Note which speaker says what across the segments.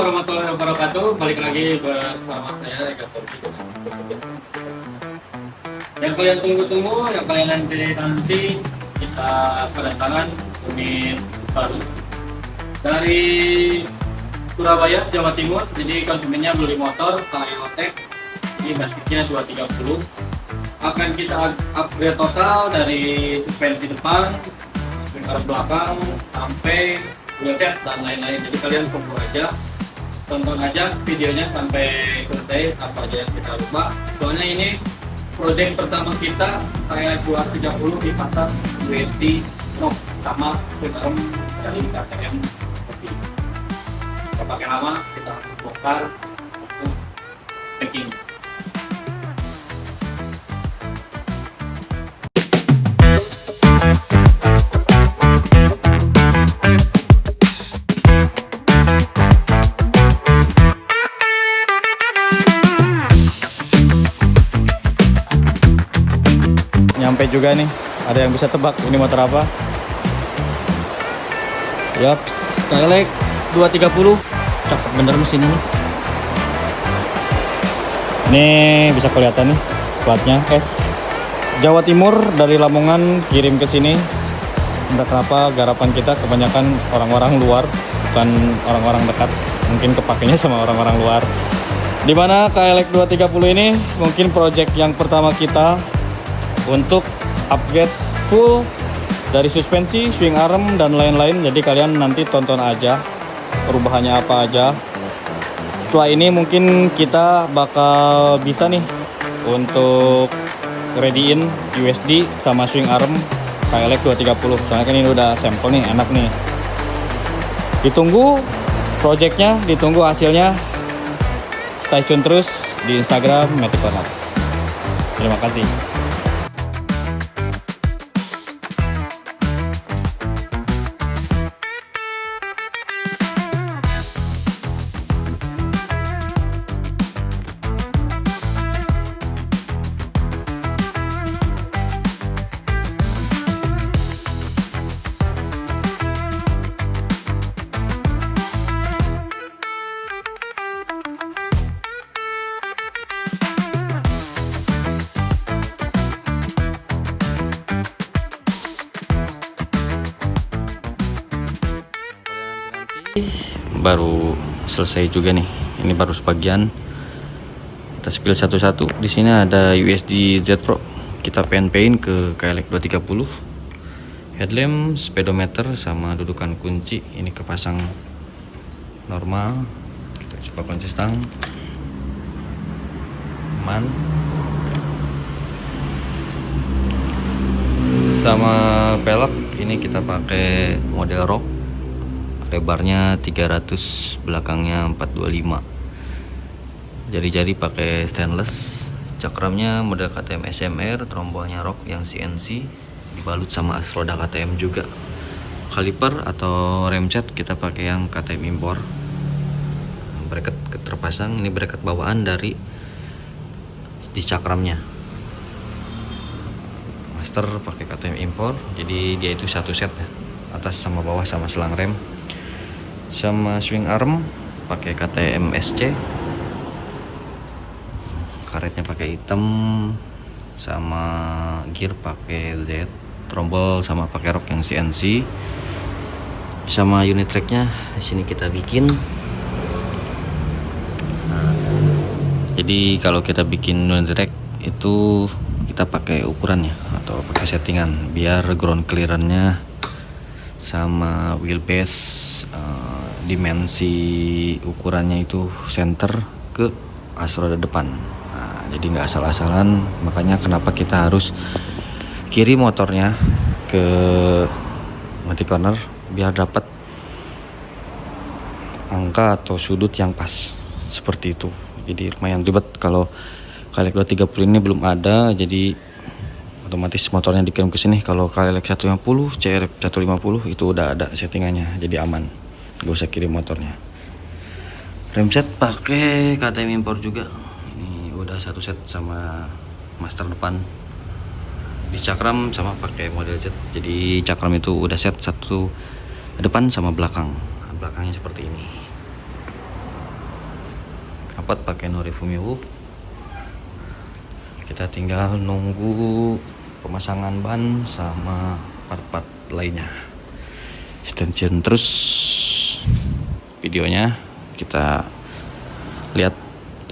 Speaker 1: warahmatullahi wabarakatuh. Balik lagi bersama saya Eka Turki. Yang kalian tunggu-tunggu, yang kalian nanti kita kedatangan unit baru dari Surabaya, Jawa Timur. Jadi konsumennya beli motor Kayotek. Ini basicnya 230. Akan kita upgrade total dari suspensi depan, bengkel belakang sampai wheelset dan lain-lain. Jadi kalian tunggu aja, tonton aja videonya sampai selesai apa aja yang kita rubah. Soalnya ini project pertama kita, saya 230 di pasar USD NOK sama film dari KTM. Kita pakai lama, kita bongkar untuk packing.
Speaker 2: Nyampe juga nih, ada yang bisa tebak ini motor apa? Yap, Skyleg 230. Cakep bener mesin ini. Ini bisa kelihatan nih platnya S Jawa Timur, dari Lamongan kirim ke sini. Entah kenapa garapan kita kebanyakan orang-orang luar, bukan orang-orang dekat. Mungkin kepakainya sama orang-orang luar. Dimana Skyleg 230 ini mungkin project yang pertama kita untuk upgrade full dari suspensi, swing arm dan lain-lain. Jadi kalian nanti tonton aja perubahannya apa aja. Setelah ini mungkin kita bakal bisa nih untuk readyin USD sama swing arm Skyleg 230. Soalnya kan ini udah sampel nih, enak nih. Ditunggu projectnya, ditunggu hasilnya. Stay tune terus di Instagram Matic Corner. Terima kasih. Baru selesai juga nih. Ini baru sebagian. Kita spill satu-satu. Di sini ada USD Z Pro. Kita paint ke Skyleg 230. Headlamp, speedometer sama dudukan kunci ini kepasang normal. Kita coba kunci stang. Aman. Sama pelek ini kita pakai model rock. Lebarnya 300, belakangnya 425. Jari-jari pakai stainless. Cakramnya model KTM SMR, trombolnya rock yang CNC, dibalut sama as roda KTM juga. Kaliper atau remset kita pakai yang KTM impor. Bracket terpasang, ini bracket bawaan dari di cakramnya. Master pakai KTM impor, jadi dia itu satu set ya, atas sama bawah sama selang rem. Sama swing arm pakai KTM SC, karetnya pakai hitam, sama gear pakai Z, trombol sama pakai rock yang CNC, sama unit tracknya di sini kita bikin. Nah, jadi kalau kita bikin unit track itu kita pakai ukurannya atau pakai settingan biar ground clearance-nya sama wheelbase dimensi ukurannya itu center ke as roda depan. Nah, jadi nggak asal-asalan, makanya kenapa kita harus kiri motornya ke Matic Corner biar dapat angka atau sudut yang pas seperti itu. Jadi lumayan ribet kalau Skyleg 230 ini belum ada, jadi otomatis motornya dikirim ke sini. Kalau Skyleg 150, CRF 150 itu udah ada settingannya, jadi aman. Gak usah kirim motornya. Remset pakai KTM impor juga. Ini udah satu set sama master depan. Di cakram sama pakai model Z. Jadi cakram itu udah set satu depan sama belakang. Belakangnya seperti ini. rapat pakai Norifumiu. Kita tinggal nunggu pemasangan ban sama part-part lainnya. Stay tune terus videonya, kita lihat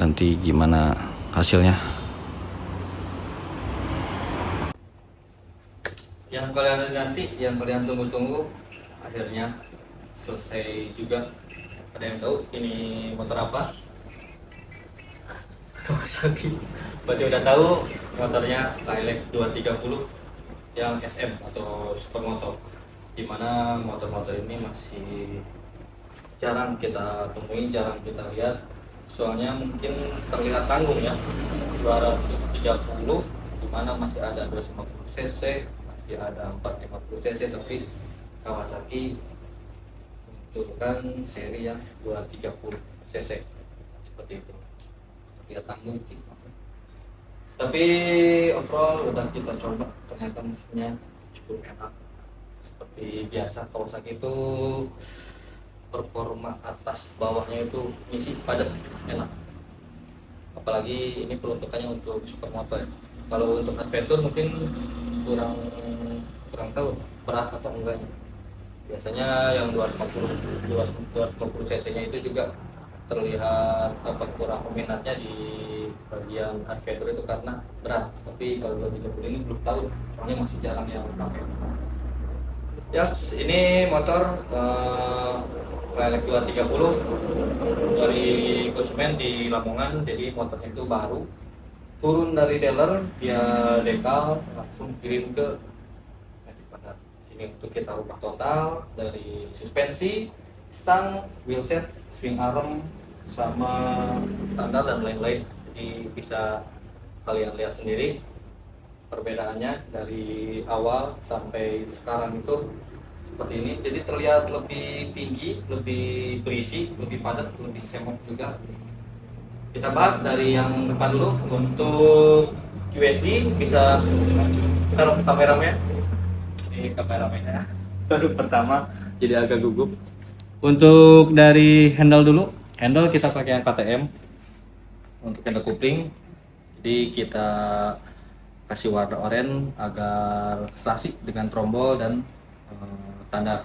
Speaker 2: nanti gimana hasilnya. Yang kalian nanti, yang kalian tunggu-tunggu, akhirnya selesai juga. Ada yang tahu ini motor apa? Kawasaki. Berarti udah tahu motornya Hilux 230 yang SM atau supermoto. Dimana motor-motor ini masih jarang kita temui, jarang kita lihat. Soalnya mungkin terlihat tanggung ya, 230, dimana masih ada 250 cc, masih ada 450 cc, tapi Kawasaki munculkan seri yang 230 cc seperti itu. Terlihat tanggung sih, tapi overall udah kita coba, ternyata mesinnya cukup enak. Seperti biasa Kawasaki itu performa atas bawahnya itu ngisi padat, enak. Apalagi ini peruntukannya untuk supermoto ya. Kalau untuk adventure mungkin kurang tahu berat atau enggaknya. Biasanya yang 250 cc nya itu juga terlihat kurang peminatnya di bagian adventure itu karena berat. Tapi kalau 230 ini belum tahu, soalnya masih jarang yang pakai. Ini motor Hilux 230 dari konsumen di Lamongan. Jadi motornya itu baru turun dari dealer, dia dekal langsung kirim ke pada sini untuk kita ubah total dari suspensi, stang, wheelset, swing arm, sama standar dan lain-lain. Jadi bisa kalian lihat sendiri perbedaannya dari awal sampai sekarang itu seperti ini. Jadi terlihat lebih tinggi, lebih berisi, lebih padat, lebih semok juga. Kita bahas dari yang depan dulu. Untuk QSD bisa taruh kameramennya. Ini kameramennya baru pertama jadi agak gugup. Untuk dari handle dulu, handle kita pakai yang KTM untuk handle kopling. Jadi kita kasih warna oranye agar serasi dengan trombol dan standar.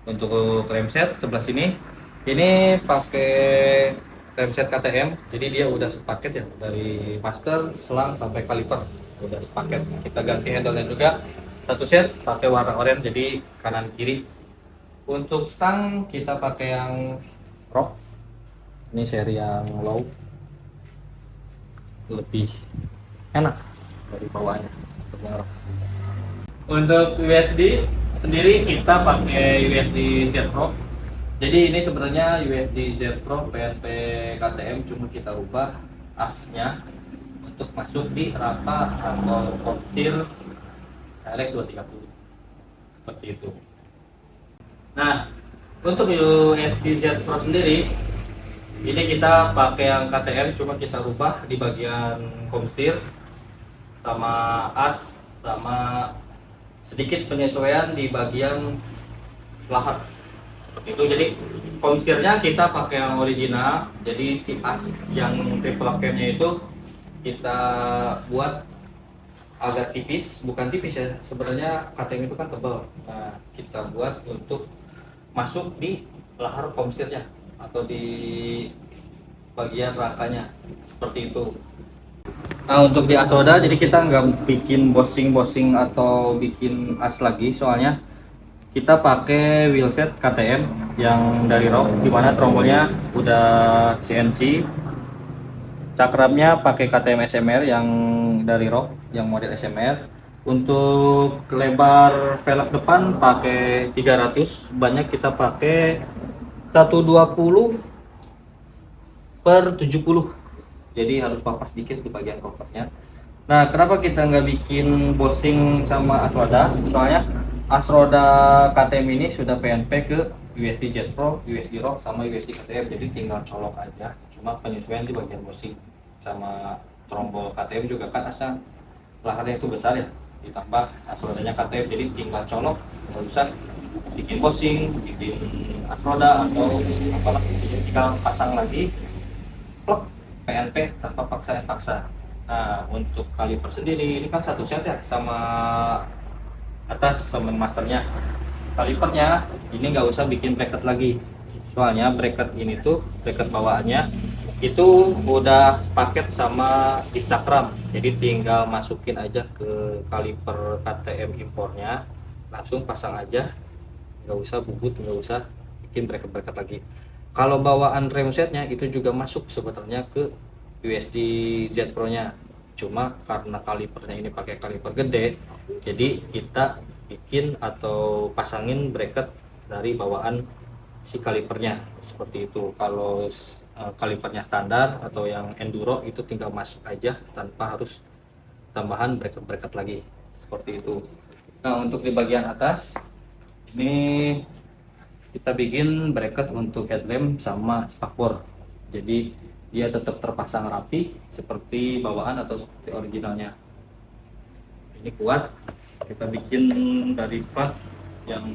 Speaker 2: Untuk remset sebelah sini, ini pakai remset KTM, jadi dia udah sepaket ya, dari master, selang sampai kaliper udah sepaket. Kita ganti handle-nya juga satu set pakai warna oranye, jadi kanan kiri. Untuk stang kita pakai yang rock, ini seri yang low, lebih enak dari bawahnya untuk yang rock. Untuk USD sendiri kita pakai USD Z Pro. Jadi ini sebenarnya USD Z Pro PNP KTM, cuma kita rubah asnya untuk masuk di rapa atau koptir Hilux 230 seperti itu. Nah, untuk USD Z Pro sendiri ini kita pakai yang KTM, cuma kita rubah di bagian komstir sama as, sama sedikit penyesuaian di bagian lahar seperti itu. Jadi komstirnya kita pakai yang original, jadi si as yang triple camnya itu kita buat agak tipis, bukan tipis ya, sebenarnya KTM itu kan tebal. Nah, kita buat untuk masuk di lahar komstirnya atau di bagian rangkanya seperti itu. Nah, untuk di as roda, jadi kita nggak bikin bossing atau bikin as lagi, soalnya kita pakai wheelset KTM yang dari rock, dimana trombolnya udah CNC, cakramnya pakai KTM SMR yang dari rock, yang model SMR. Untuk lebar velg depan pakai 300, banyak kita pakai 120/70, jadi harus papas dikit di bagian covernya. Nah, kenapa kita nggak bikin bossing sama as roda? Soalnya as roda KTM ini sudah PNP ke USD Z Pro, USD Rock, sama USD KTM, jadi tinggal colok aja. Cuma penyesuaian di bagian bossing sama trombol KTM juga kan asnya laharnya itu besar ya, ditambah as rodanya KTM, jadi tinggal colok, nggak usah bikin bossing, bikin as roda atau apalah, tinggal pasang lagi, plok, PNP tanpa paksa. Nah, untuk kaliper sendiri ini kan satu set ya, sama atas sama masternya. Kalipernya ini nggak usah bikin bracket lagi, soalnya bracket ini tuh bracket bawaannya itu udah sepaket sama Instagram, jadi tinggal masukin aja ke kaliper KTM impornya, langsung pasang aja, nggak usah bubut, nggak usah bikin bracket lagi. Kalau bawaan rem setnya itu juga masuk sebenarnya ke USD Z Pro nya, cuma karena kalipernya ini pakai kaliper gede, jadi kita bikin atau pasangin bracket dari bawaan si kalipernya seperti itu. Kalau kalipernya standar atau yang enduro itu tinggal masuk aja tanpa harus tambahan bracket lagi seperti itu. Nah, untuk di bagian atas ini kita bikin bracket untuk headlamp sama spakbor, jadi dia tetap terpasang rapi seperti bawaan atau seperti originalnya. Ini kuat, kita bikin dari plat yang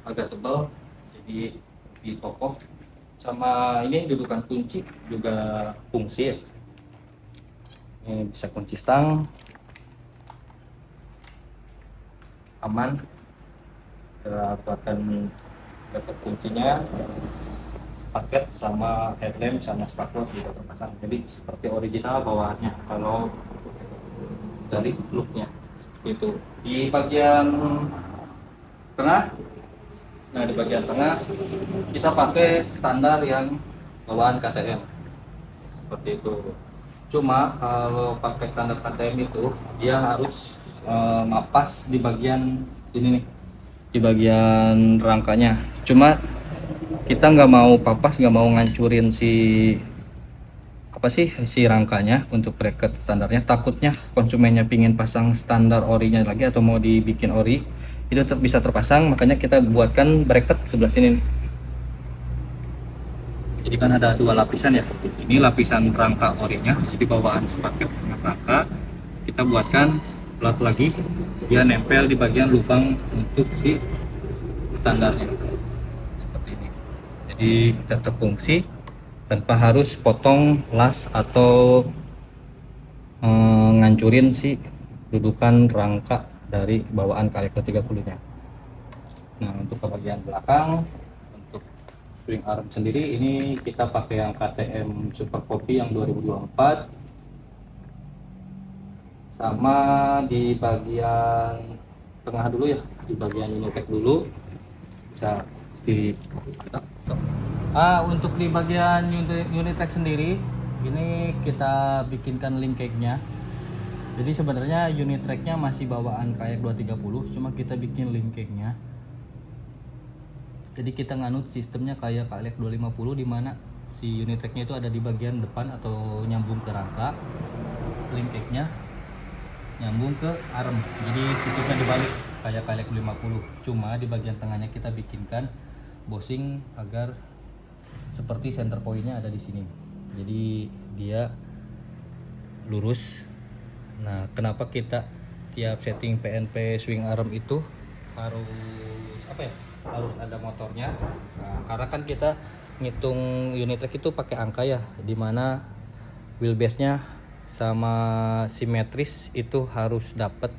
Speaker 2: agak tebal, jadi lebih kokoh. Sama ini dudukan kunci juga fungsi ya, ini bisa kunci stang, aman. Kita buatkan dapat kuncinya, paket sama headlamp sama spakbor juga terpasang, jadi seperti original bawaannya kalau dari looknya seperti itu. Di bagian tengah, nah di bagian tengah kita pakai standar yang bawaan KTM seperti itu. Cuma kalau pakai standar KTM itu dia harus mapas di bagian sini nih, di bagian rangkanya. Cuma kita nggak mau papas, nggak mau ngancurin si rangkanya untuk bracket standarnya. Takutnya konsumennya pingin pasang standar orinya lagi atau mau dibikin ori, itu tetap bisa terpasang, makanya kita buatkan bracket sebelah sini. Jadi kan ada dua lapisan ya, ini lapisan rangka orinya, jadi bawaan sepaket dengan rangka. Kita buatkan plat lagi, dia nempel di bagian lubang untuk si standarnya seperti ini. Jadi tetap fungsi tanpa harus potong las atau ngancurin si dudukan rangka dari bawaan kaliper 30 nya. Nah, untuk ke bagian belakang, untuk swing arm sendiri ini kita pakai yang KTM Super Copy yang 2024. Sama di bagian tengah dulu ya, di bagian Unitech dulu bisa di untuk di bagian Unitech sendiri ini kita bikinkan link cake-nya. Jadi sebenarnya unit tracknya masih bawaan kayak 230, cuma kita bikin link cake-nya. Jadi kita nganut sistemnya kayak KLX 250, di mana si unit tracknya itu ada di bagian depan atau nyambung ke rangka, link cake-nya nyambung ke arm. Jadi sistemnya dibalik kayak KLX 250, cuma di bagian tengahnya kita bikinkan bossing agar seperti center point-nya ada di sini. Jadi dia lurus. Nah, kenapa kita tiap setting PNP swing arm itu harus harus ada motornya? Nah, karena kan kita ngitung unit track itu pakai angka ya, dimana wheelbase-nya sama simetris itu harus dapat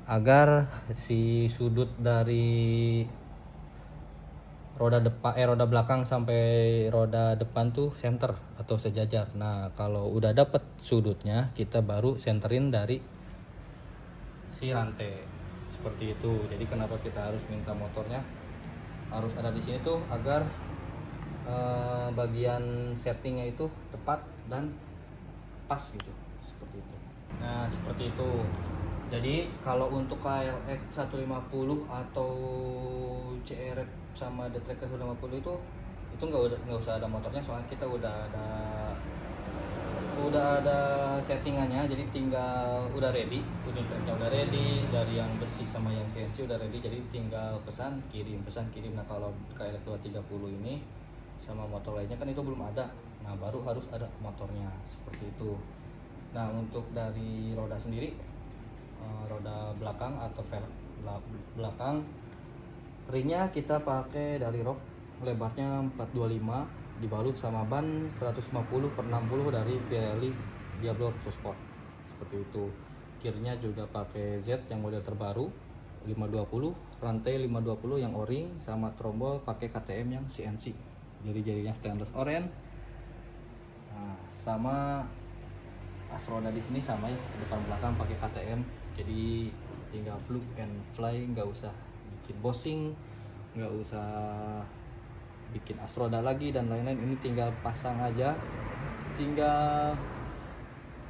Speaker 2: agar si sudut dari roda belakang sampai roda depan tuh center atau sejajar. Nah, kalau udah dapet sudutnya, kita baru centerin dari si rantai seperti itu. Jadi kenapa kita harus minta motornya harus ada di sini tuh agar bagian settingnya itu tepat dan pas gitu, seperti itu. Nah, seperti itu. Jadi kalau untuk KLX 150 atau CRF sama D-Tracker 150 itu nggak usah ada motornya, soalnya kita udah ada settingannya. Jadi tinggal udah ready, unit tracknya udah ready, dari yang besi sama yang CNC udah ready, jadi tinggal pesan kirim. Nah, kalau KLX 230 ini sama motor lainnya kan itu belum ada, nah baru harus ada motornya seperti itu. Nah, untuk dari roda sendiri, roda belakang atau velg belakang, ringnya kita pakai dari Rock, lebarnya 425 dibalut sama ban 150/60 dari Pirelli Diablo Rosso Sport seperti itu. Gearnya juga pakai Z yang model terbaru 520, rantai 520 yang o-ring, sama trombol pakai KTM yang CNC, jari-jarinya stainless orange. Nah, sama as roda di sini sama ya, depan belakang pakai KTM, jadi tinggal plug and fly, nggak usah bikin bossing, nggak usah bikin as roda lagi dan lain-lain. Ini tinggal pasang aja, tinggal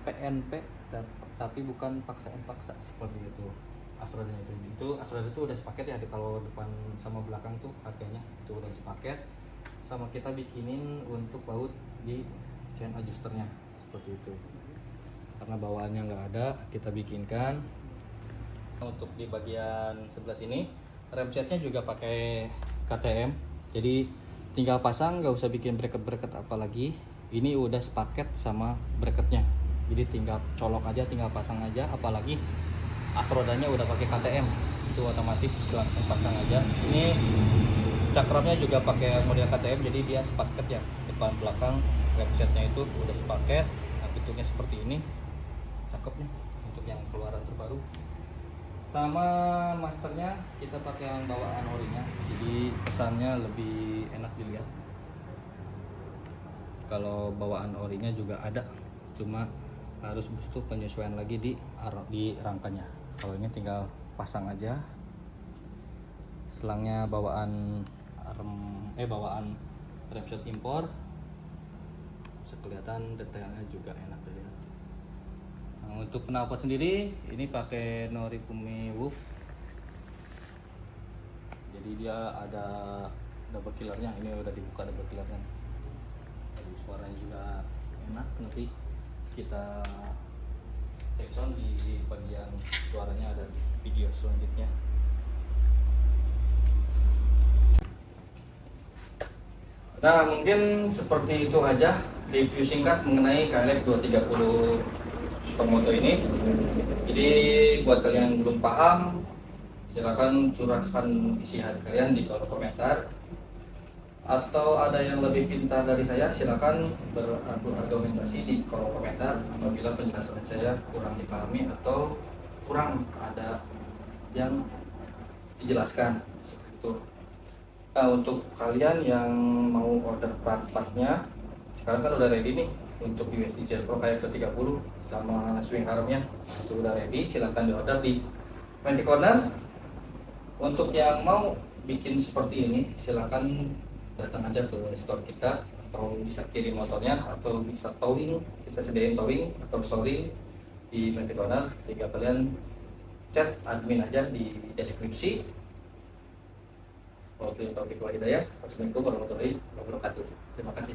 Speaker 2: PNP tapi bukan paksa seperti itu. As rodanya itu as roda itu udah sepaket ya, kalau depan sama belakang tuh harganya itu udah sepaket, sama kita bikinin untuk baut di chain adjusternya seperti itu. Karena bawaannya nggak ada, kita bikinkan. Untuk di bagian sebelah sini rem setnya juga pakai KTM, jadi tinggal pasang, nggak usah bikin bracket apalagi. Ini udah sepaket sama bracketnya, jadi tinggal colok aja, tinggal pasang aja. Apalagi as rodanya udah pakai KTM, itu otomatis langsung pasang aja. Ini cakramnya juga pakai model KTM, jadi dia sepaket ya, depan belakang rem setnya itu udah sepaket. Nah, bentuknya seperti ini, cakep nih untuk yang keluaran terbaru. Sama masternya kita pakai yang bawaan orinya, jadi kesannya lebih enak dilihat. Kalau bawaan orinya juga ada, cuma harus butuh penyesuaian lagi di rangkanya. Kalau ini tinggal pasang aja. Selangnya bawaan bawaan remset impor, bisa kelihatan detailnya juga enak dilihat. Nah, untuk knalpot sendiri ini pakai Norifumi Wolf, jadi dia ada double killernya. Ini udah dibuka double killernya, jadi suaranya juga enak. Nanti kita cek sound di bagian suaranya, ada di video selanjutnya. Nah, mungkin seperti itu aja review singkat mengenai KLX 230 Supermoto ini. Jadi buat kalian yang belum paham, silakan curahkan isi hati kalian di kolom komentar. Atau ada yang lebih pintar dari saya, silakan berargumentasi di kolom komentar apabila penjelasan saya kurang dipahami atau kurang ada yang dijelaskan seperti itu. Nah, untuk kalian yang mau order part-partnya, sekarang kan udah ready nih untuk USD J-Pro kayak ke 30 sama swing armnya itu udah ready. Silahkan di order di Magic Corner. Untuk yang mau bikin seperti ini, silakan datang aja ke store kita, atau bisa kirim motornya, atau bisa towing, kita sediain towing atau storing di Magic Corner. Jika kalian chat admin aja di deskripsi. Wabillahi taufiq wal hidayah. Wassalamualaikum warahmatullahi wabarakatuh. Terima kasih.